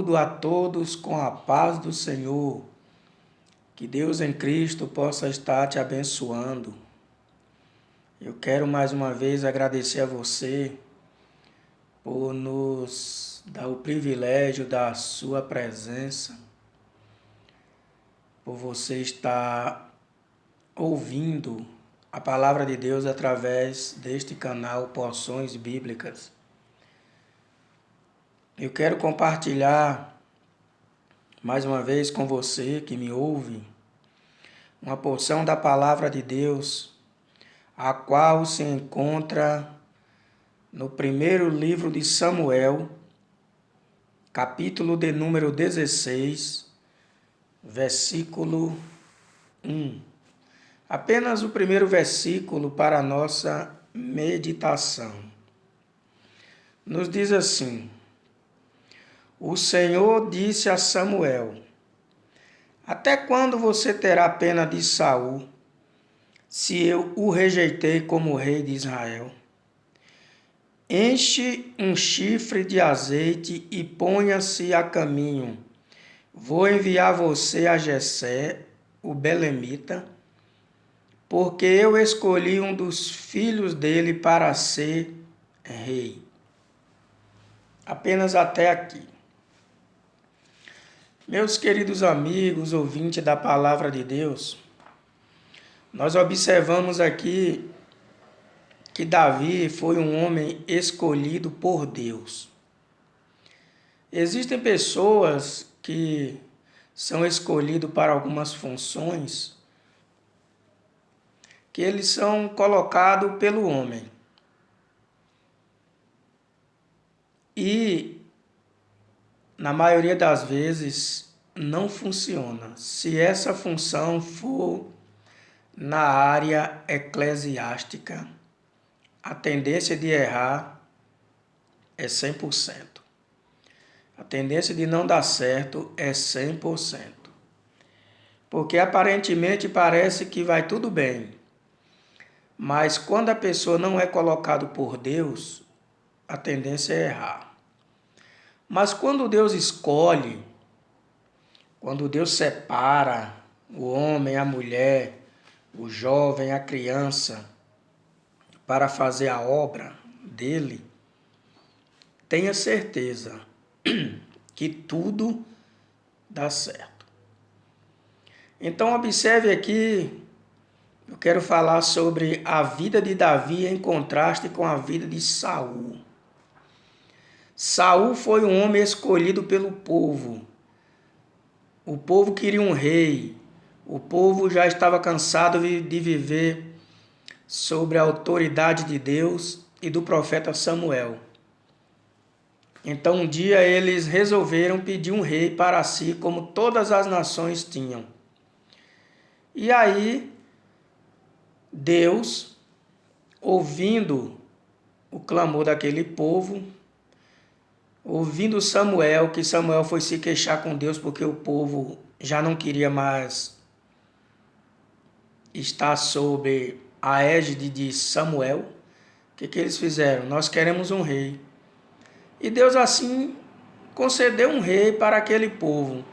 Saúdo a todos com a paz do Senhor. Que Deus em Cristo possa estar te abençoando. Eu quero mais uma vez agradecer a você por nos dar o privilégio da sua presença, por você estar ouvindo a palavra de Deus através deste canal Porções Bíblicas. Eu quero compartilhar mais uma vez com você que me ouve uma porção da palavra de Deus, a qual se encontra no primeiro livro de Samuel, capítulo de número 16, versículo 1. Apenas o primeiro versículo para a nossa meditação. Nos diz assim: O Senhor disse a Samuel: Até quando você terá pena de Saul, se eu o rejeitei como rei de Israel? Enche um chifre de azeite e ponha-se a caminho. Vou enviar você a Jessé, o belemita, porque eu escolhi um dos filhos dele para ser rei. Apenas até aqui. Meus queridos amigos, ouvintes da palavra de Deus, nós observamos aqui que Davi foi um homem escolhido por Deus. Existem pessoas que são escolhidos para algumas funções que eles são colocados pelo homem. E na maioria das vezes não funciona. Se essa função for na área eclesiástica, a tendência de errar é 100%. A tendência de não dar certo é 100%. Porque aparentemente parece que vai tudo bem. Mas quando a pessoa não é colocada por Deus, a tendência é errar. Mas quando Deus escolhe, quando Deus separa o homem, a mulher, o jovem, a criança, para fazer a obra dele, tenha certeza que tudo dá certo. Então observe aqui, eu quero falar sobre a vida de Davi em contraste com a vida de Saul. Saul foi um homem escolhido pelo povo. O povo queria um rei. O povo já estava cansado de viver sob a autoridade de Deus e do profeta Samuel. Então um dia eles resolveram pedir um rei para si, como todas as nações tinham. E aí Deus, ouvindo o clamor daquele povo, ouvindo Samuel, que Samuel foi se queixar com Deus porque o povo já não queria mais estar sob a égide de Samuel, o que eles fizeram? Nós queremos um rei. E Deus assim concedeu um rei para aquele povo.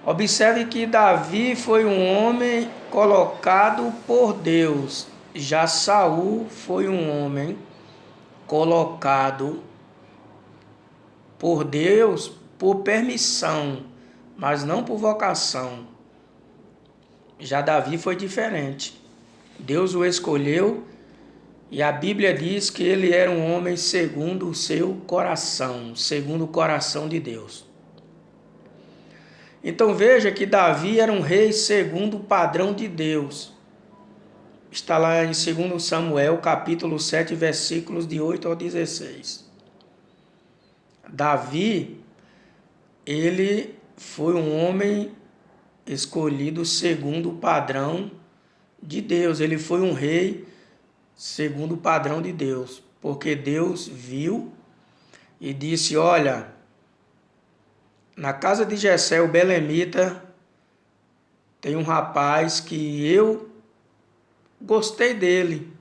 Observe que Davi foi um homem colocado por Deus. Já Saul foi um homem colocado por Deus por permissão, mas não por vocação. Já Davi foi diferente. Deus o escolheu e a Bíblia diz que ele era um homem segundo o seu coração, segundo o coração de Deus. Então veja que Davi era um rei segundo o padrão de Deus. Está lá em 2 Samuel, capítulo 7, versículos de 8 ao 16. Davi, ele foi um homem escolhido segundo o padrão de Deus. Ele foi um rei segundo o padrão de Deus. Porque Deus viu e disse: olha, na casa de Jessé, o belemita, tem um rapaz que eu gostei dele.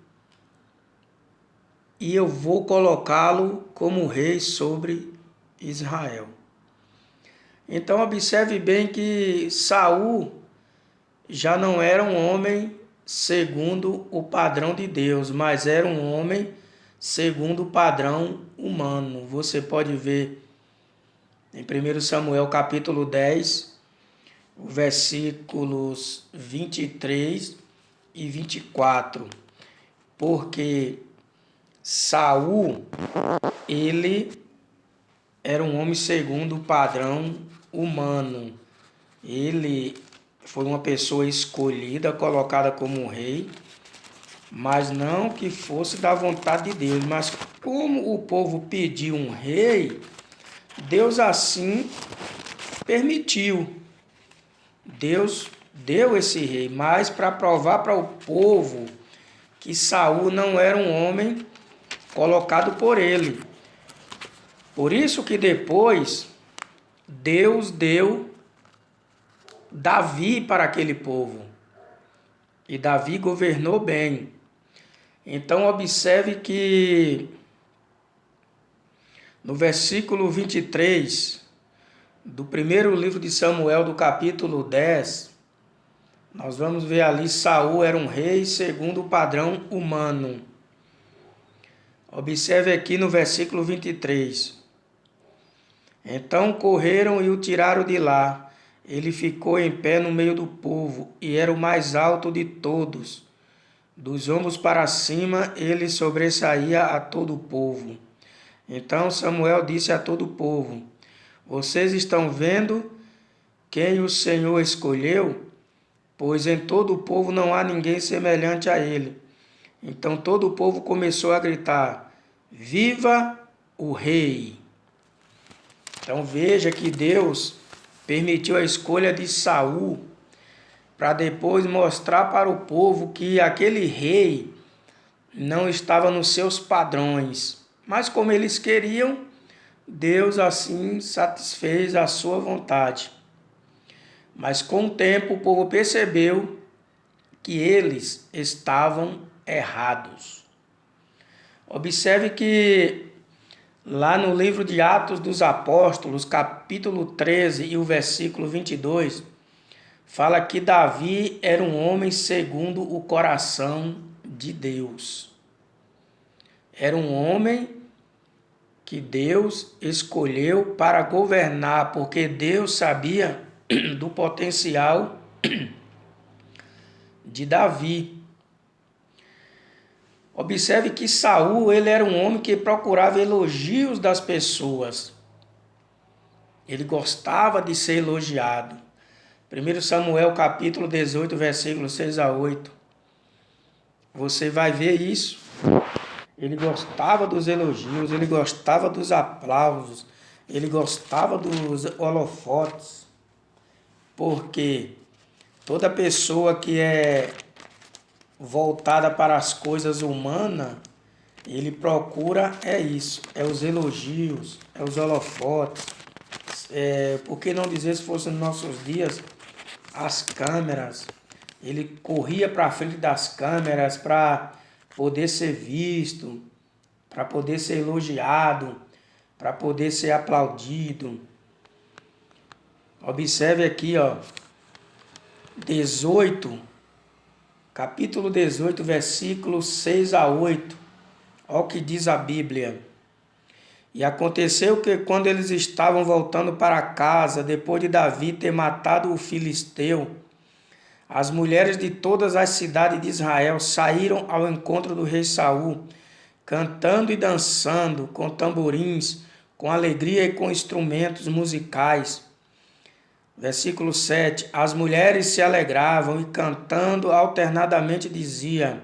E eu vou colocá-lo como rei sobre Israel. Então observe bem que Saul já não era um homem segundo o padrão de Deus, mas era um homem segundo o padrão humano. Você pode ver em 1 Samuel capítulo 10, versículos 23 e 24. Porque Saul, ele era um homem segundo o padrão humano. Ele foi uma pessoa escolhida, colocada como rei, mas não que fosse da vontade de Deus. Mas como o povo pediu um rei, Deus assim permitiu. Deus deu esse rei, mas para provar para o povo que Saul não era um homem colocado por ele. Por isso que depois Deus deu Davi para aquele povo. E Davi governou bem. Então observe que no versículo 23 do primeiro livro de Samuel, do capítulo 10, nós vamos ver ali Saul era um rei segundo o padrão humano. Observe aqui no versículo 23. Então correram e o tiraram de lá. Ele ficou em pé no meio do povo e era o mais alto de todos. Dos ombros para cima ele sobressaía a todo o povo. Então Samuel disse a todo o povo: Vocês estão vendo quem o Senhor escolheu? Pois em todo o povo não há ninguém semelhante a ele. Então todo o povo começou a gritar: Viva o rei! Então veja que Deus permitiu a escolha de Saul para depois mostrar para o povo que aquele rei não estava nos seus padrões. Mas como eles queriam, Deus assim satisfez a sua vontade. Mas com o tempo o povo percebeu que eles estavam errados. Observe que lá no livro de Atos dos Apóstolos, capítulo 13 e o versículo 22, fala que Davi era um homem segundo o coração de Deus. Era um homem que Deus escolheu para governar, porque Deus sabia do potencial de Davi. Observe que Saul, ele era um homem que procurava elogios das pessoas. Ele gostava de ser elogiado. 1 Samuel capítulo 18, versículos 6 a 8. Você vai ver isso. Ele gostava dos elogios, ele gostava dos aplausos, ele gostava dos holofotes. Porque toda pessoa que é voltada para as coisas humanas, ele procura isso, é os elogios, é os holofotes. Por que não dizer, se fosse nos nossos dias, as câmeras? Ele corria para frente das câmeras para poder ser visto, para poder ser elogiado, para poder ser aplaudido. Observe aqui, ó, 18, capítulo 18, versículos 6 a 8. Olha o que diz a Bíblia. E aconteceu que quando eles estavam voltando para casa, depois de Davi ter matado o filisteu, as mulheres de todas as cidades de Israel saíram ao encontro do rei Saul, cantando e dançando com tamborins, com alegria e com instrumentos musicais. Versículo 7. As mulheres se alegravam e cantando alternadamente diziam: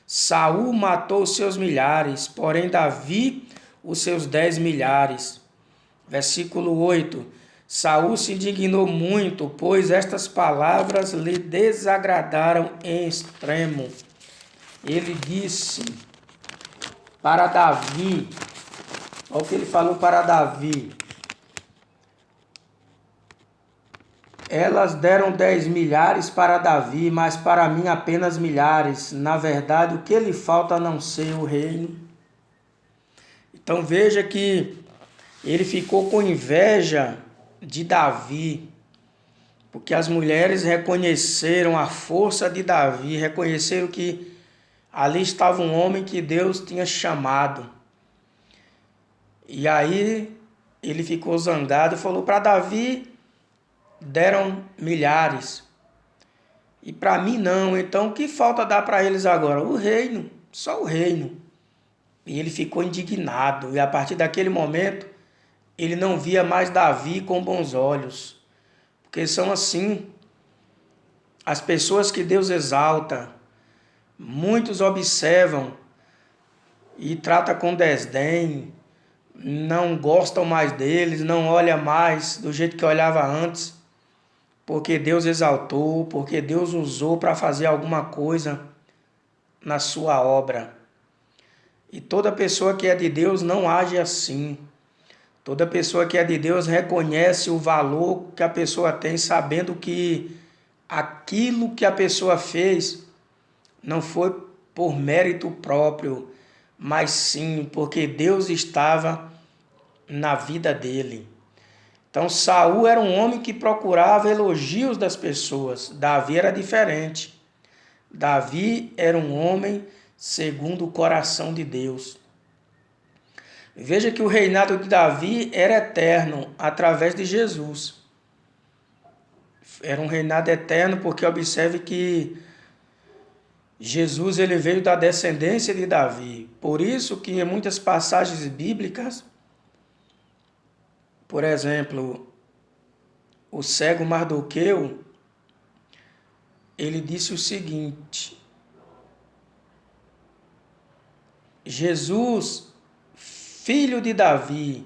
Saul matou os seus milhares, porém Davi os seus 10 milhares. Versículo 8. Saul se indignou muito, pois estas palavras lhe desagradaram em extremo. Ele disse para Davi, olha o que ele falou para Davi: Elas deram 10 milhares para Davi, mas para mim apenas milhares. Na verdade, o que lhe falta a não ser o reino? Então veja que ele ficou com inveja de Davi, porque as mulheres reconheceram a força de Davi, reconheceram que ali estava um homem que Deus tinha chamado. E aí ele ficou zangado e falou: para Davi deram milhares, e para mim não, então o que falta dar para eles agora? O reino, só o reino. E ele ficou indignado, e a partir daquele momento ele não via mais Davi com bons olhos. Porque são assim as pessoas que Deus exalta. Muitos observam e tratam com desdém, não gostam mais deles, não olham mais do jeito que olhava antes, porque Deus exaltou, porque Deus usou para fazer alguma coisa na sua obra. E toda pessoa que é de Deus não age assim. Toda pessoa que é de Deus reconhece o valor que a pessoa tem, sabendo que aquilo que a pessoa fez não foi por mérito próprio, mas sim porque Deus estava na vida dele. Então Saul era um homem que procurava elogios das pessoas. Davi era diferente. Davi era um homem segundo o coração de Deus. Veja que o reinado de Davi era eterno através de Jesus. Era um reinado eterno porque observe que Jesus ele veio da descendência de Davi. Por isso que em muitas passagens bíblicas, por exemplo, o cego Mardoqueu, ele disse o seguinte: Jesus, filho de Davi,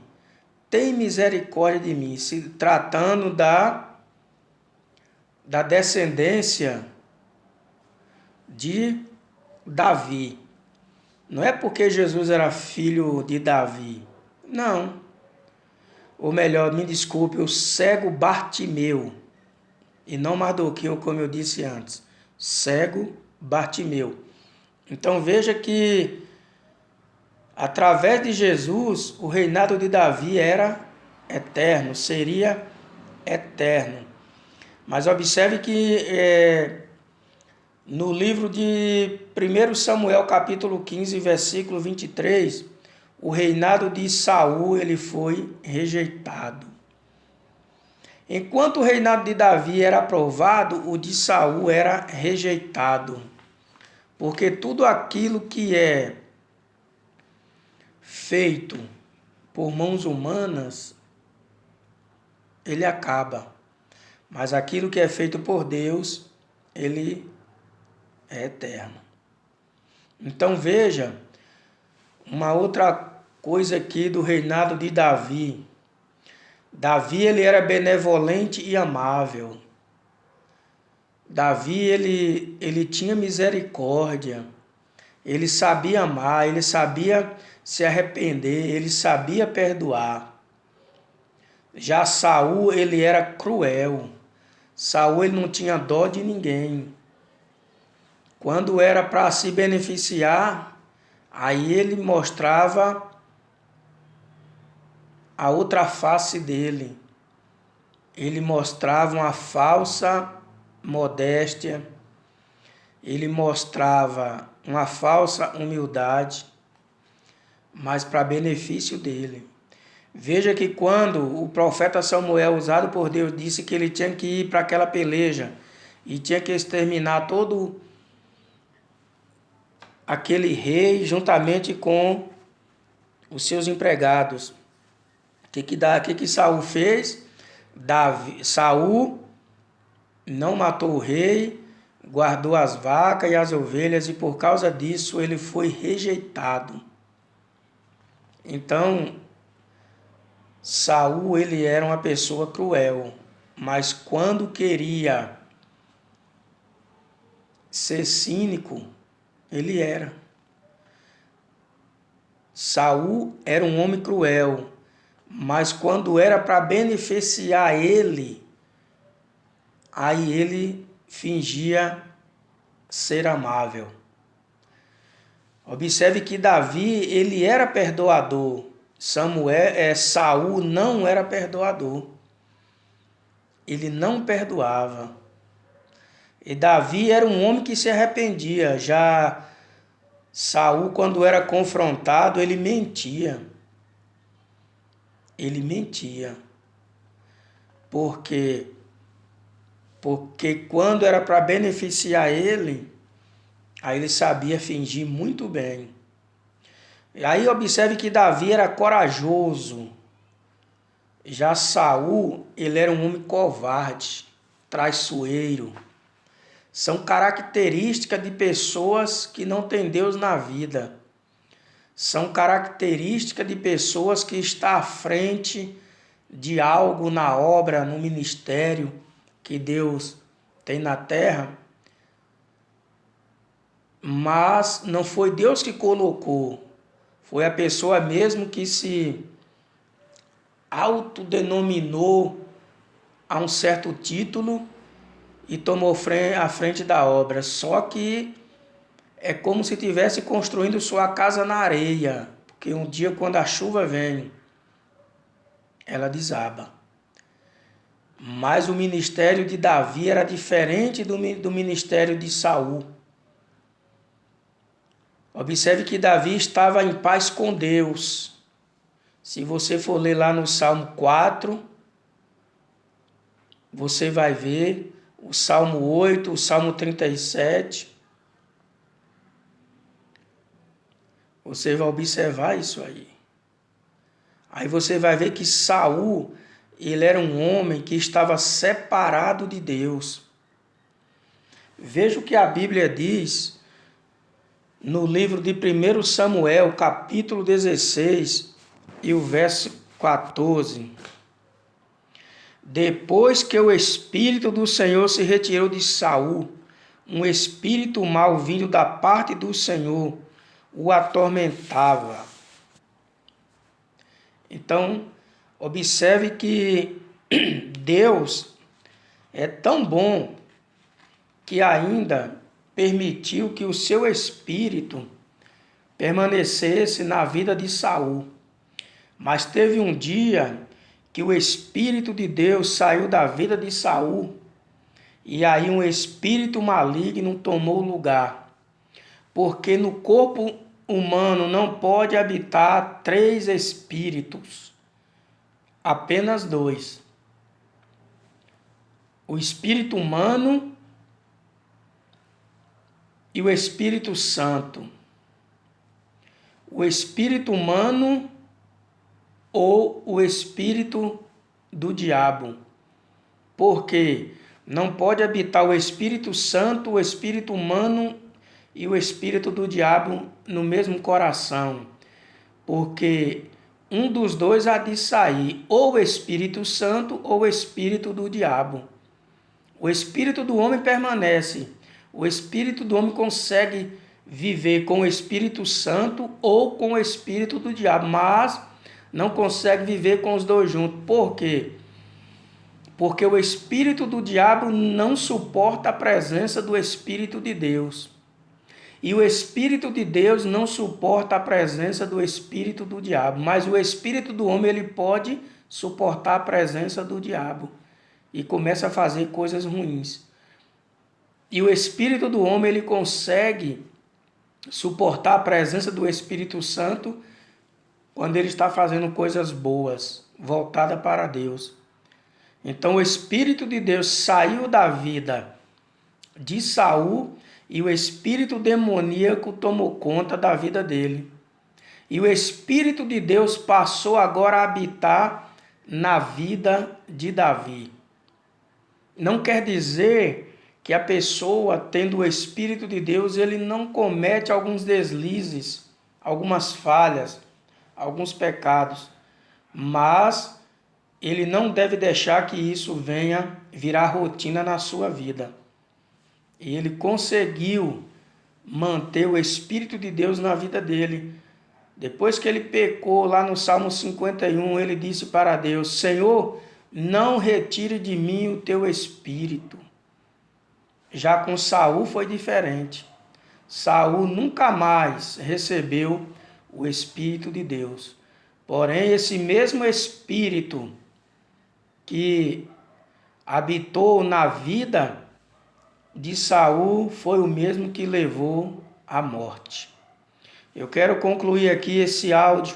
tem misericórdia de mim, se tratando da descendência de Davi. Não é porque Jesus era filho de Davi, não. Ou melhor, me desculpe, o cego Bartimeu, e não Mardoqueu, como eu disse antes. Cego Bartimeu. Então veja que através de Jesus, o reinado de Davi era eterno, seria eterno. Mas observe que no livro de 1 Samuel, capítulo 15, versículo 23, o reinado de Saul ele foi rejeitado. Enquanto o reinado de Davi era aprovado, o de Saul era rejeitado. Porque tudo aquilo que é feito por mãos humanas, ele acaba. Mas aquilo que é feito por Deus, ele é eterno. Então veja uma outra coisa aqui do reinado de Davi. Davi ele era benevolente e amável. Davi ele tinha misericórdia. Ele sabia amar, ele sabia se arrepender, ele sabia perdoar. Já Saul ele era cruel. Saul ele não tinha dó de ninguém. Quando era para se beneficiar, aí ele mostrava a outra face dele. Ele mostrava uma falsa modéstia. Ele mostrava uma falsa humildade, mas para benefício dele. Veja que quando o profeta Samuel, usado por Deus, disse que ele tinha que ir para aquela peleja e tinha que exterminar todo aquele rei juntamente com os seus empregados. O que Saul fez? Saul não matou o rei, guardou as vacas e as ovelhas e por causa disso ele foi rejeitado. Então, Saul ele era uma pessoa cruel, mas quando queria ser cínico, ele era. Saul era um homem cruel, mas quando era para beneficiar ele, aí ele fingia ser amável. Observe que Davi, ele era perdoador. Saul não era perdoador. ele não perdoava. E Davi era um homem que se arrependia. Já Saul, quando era confrontado, ele mentia. Ele mentia. Porque quando era para beneficiar ele, aí ele sabia fingir muito bem. E aí observe que Davi era corajoso. Já Saul, ele era um homem covarde, traiçoeiro. São características de pessoas que não têm Deus na vida. São características de pessoas que estão à frente de algo na obra, no ministério que Deus tem na terra. Mas não foi Deus que colocou. Foi a pessoa mesmo que se autodenominou a um certo título e tomou a frente da obra. Só que é como se estivesse construindo sua casa na areia, porque um dia quando a chuva vem, ela desaba. Mas o ministério de Davi era diferente do ministério de Saul. Observe que Davi estava em paz com Deus. Se você for ler lá no Salmo 4, você vai ver o Salmo 8, o Salmo 37. Você vai observar isso aí. Aí você vai ver que Saul, ele era um homem que estava separado de Deus. Veja o que a Bíblia diz no livro de 1 Samuel, capítulo 16 e o verso 14. Depois que o Espírito do Senhor se retirou de Saul, um espírito mau vindo da parte do Senhor o atormentava. Então, observe que Deus é tão bom que ainda permitiu que o seu espírito permanecesse na vida de Saul. Mas teve um dia que o Espírito de Deus saiu da vida de Saul e aí um espírito maligno tomou lugar. Porque no corpo humano não pode habitar 3 espíritos, apenas 2. O espírito humano e o Espírito Santo. O espírito humano ou o espírito do diabo. Porque não pode habitar o Espírito Santo, o espírito humano e o espírito do diabo no mesmo coração. Porque um dos dois há de sair, ou o Espírito Santo ou o espírito do diabo. O espírito do homem permanece. O espírito do homem consegue viver com o Espírito Santo ou com o espírito do diabo, mas não consegue viver com os dois juntos. Por quê? Porque o espírito do diabo não suporta a presença do Espírito de Deus. E o Espírito de Deus não suporta a presença do espírito do diabo. Mas o espírito do homem ele pode suportar a presença do diabo. E começa a fazer coisas ruins. E o espírito do homem ele consegue suportar a presença do Espírito Santo quando ele está fazendo coisas boas, voltadas para Deus. Então o Espírito de Deus saiu da vida de Saul e o espírito demoníaco tomou conta da vida dele. E o Espírito de Deus passou agora a habitar na vida de Davi. Não quer dizer que a pessoa, tendo o Espírito de Deus, ele não comete alguns deslizes, algumas falhas, alguns pecados, mas ele não deve deixar que isso venha virar rotina na sua vida. E ele conseguiu manter o Espírito de Deus na vida dele. Depois que ele pecou, lá no Salmo 51, ele disse para Deus: Senhor, não retire de mim o teu Espírito. Já com Saul foi diferente. Saul nunca mais recebeu o Espírito de Deus. Porém, esse mesmo Espírito que habitou na vida de Saul foi o mesmo que levou à morte. Eu quero concluir aqui esse áudio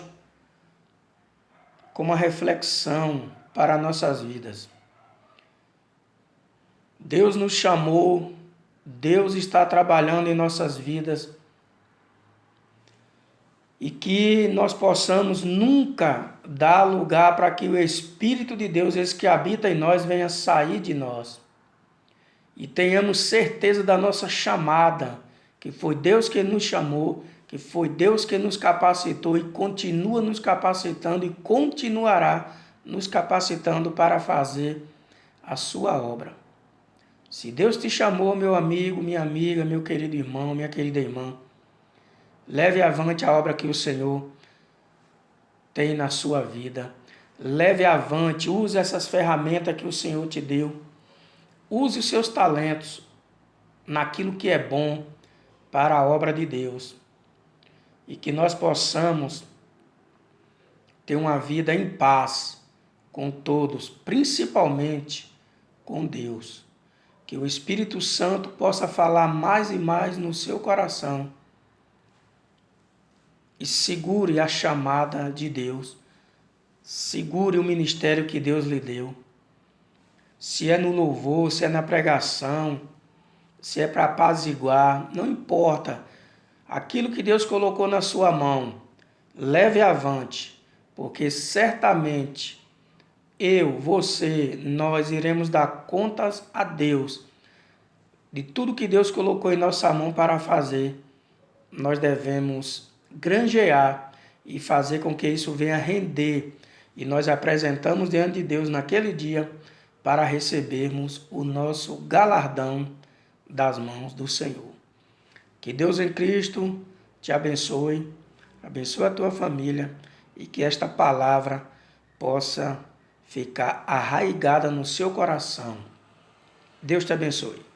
com uma reflexão para nossas vidas. Deus nos chamou, Deus está trabalhando em nossas vidas e que nós possamos nunca dar lugar para que o Espírito de Deus, esse que habita em nós, venha sair de nós. E tenhamos certeza da nossa chamada, que foi Deus que nos chamou, que foi Deus que nos capacitou e continua nos capacitando e continuará nos capacitando para fazer a sua obra. Se Deus te chamou, meu amigo, minha amiga, meu querido irmão, minha querida irmã, leve avante a obra que o Senhor tem na sua vida. Leve avante, use essas ferramentas que o Senhor te deu. Use os seus talentos naquilo que é bom para a obra de Deus. E que nós possamos ter uma vida em paz com todos, principalmente com Deus. Que o Espírito Santo possa falar mais e mais no seu coração. E segure a chamada de Deus. Segure o ministério que Deus lhe deu. Se é no louvor, se é na pregação, se é para apaziguar, não importa. Aquilo que Deus colocou na sua mão, leve avante, porque certamente eu, você, nós iremos dar contas a Deus de tudo que Deus colocou em nossa mão para fazer. Nós devemos granjear e fazer com que isso venha render. E nós apresentamos diante de Deus naquele dia para recebermos o nosso galardão das mãos do Senhor. Que Deus em Cristo te abençoe, abençoe a tua família e que esta palavra possa ficar arraigada no seu coração. Deus te abençoe.